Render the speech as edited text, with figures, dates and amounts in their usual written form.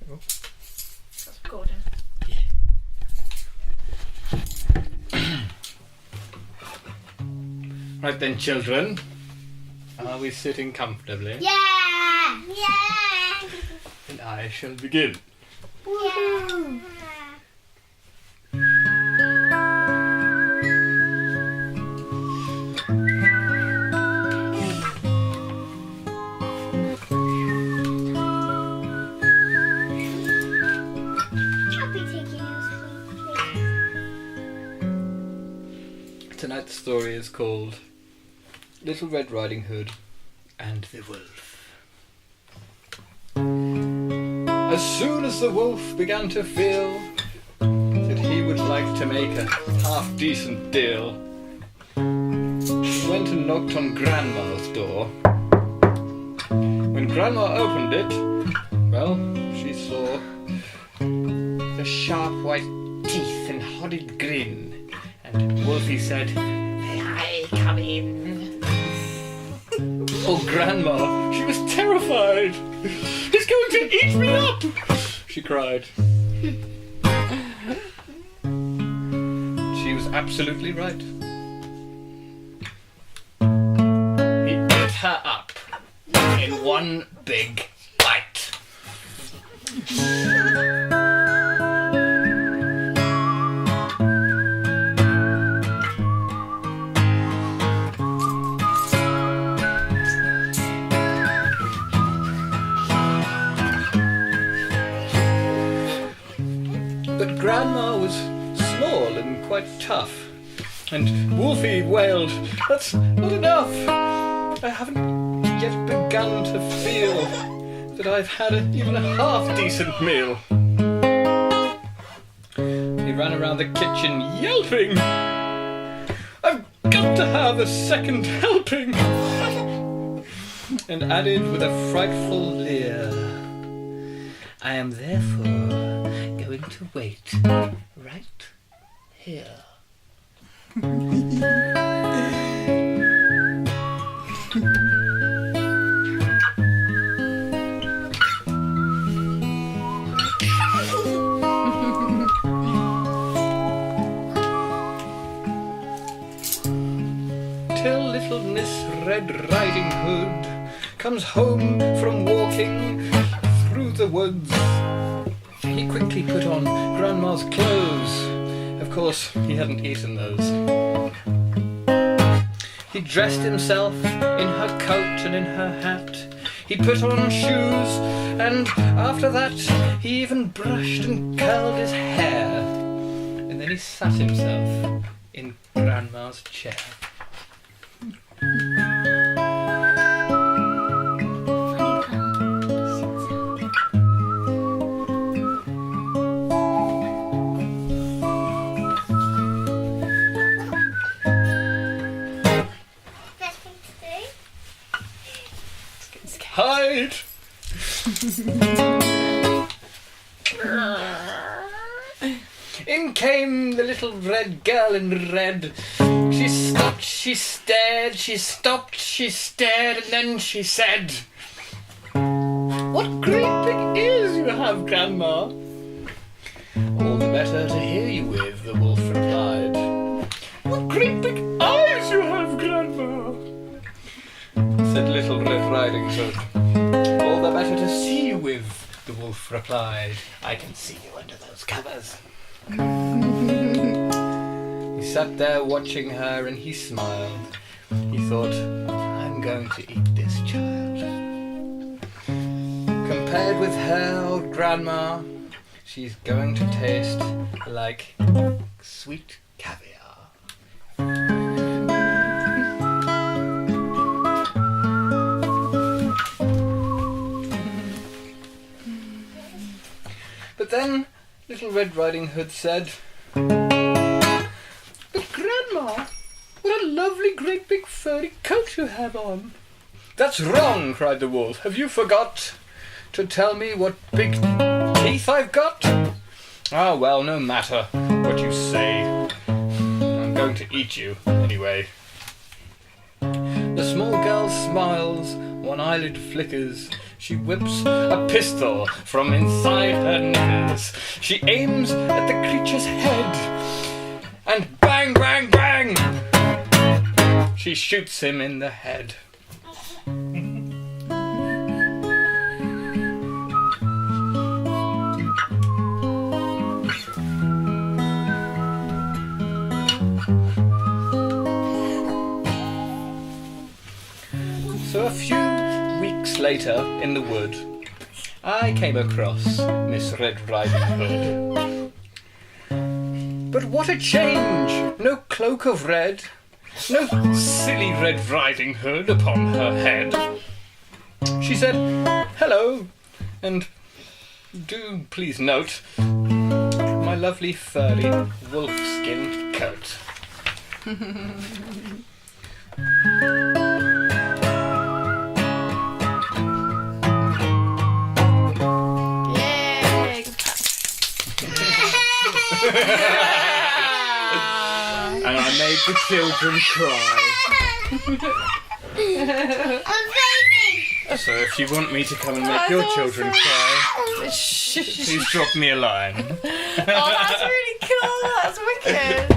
Oh. That's Gordon. Right then, children. Are we sitting comfortably? Yeah! Yeah! And I shall begin. Yeah! I'll be taking yours, please. Tonight's story is called Little Red Riding Hood and the Wolf. As soon as the wolf began to feel that he would like to make a half-decent deal, he went and knocked on Grandma's door. When Grandma opened it, well, she saw the sharp white teeth and horrid grin, and Wolfie said, "May I come in?" Oh, Grandma, she was terrified. "He's going to eat me up!" she cried. She was absolutely right. He ate her up in one big bite. But Grandma was small and quite tough, and Wolfie wailed, "That's not enough! I haven't yet begun to feel that I've had even a half-decent meal." He ran around the kitchen yelping, "I've got to have a second helping!" and added with a frightful leer, "I am therefore going to wait right here." Till little Miss Red Riding Hood comes home from walking through the woods. He quickly put on Grandma's clothes. Of course, he hadn't eaten those. He dressed himself in her coat and in her hat. He put on shoes, and after that he even brushed and curled his hair. And then he sat himself in Grandma's chair. Hide! In came the little red girl in red. She stopped, she stared, she stopped, she stared, and then she said, "What great big ears you have, Grandma!" "All the better to hear you with," the wolf replied. "What great big eyes you have, Grandma!" said Little Red Riding Hood. "All the better to see you with," the wolf replied. "I can see you under those covers." He sat there watching her and he smiled. He thought, "I'm going to eat this child." Compared with her old Grandma, she's going to taste like sweet caviar. But then Little Red Riding Hood said, "But Grandma, what a lovely great big furry coat you have on." "That's wrong," cried the wolf. "Have you forgot to tell me what big teeth I've got?" "Ah, well, no matter what you say. I'm going to eat you anyway." The small girl smiles, one eyelid flickers. She whips a pistol from inside her knickers. She aims at the creature's head, and bang, bang, bang! She shoots him in the head. So a few weeks later, in the wood, I came across Miss Red Riding Hood. But what a change! No cloak of red, no silly Red Riding Hood upon her head. She said, "Hello, and do please note my lovely furry wolf-skin coat." Yay! And I made the children cry. I'm baby. So if you want me to come and make your children cry, please drop me a line. Oh, that's really cool. That's wicked.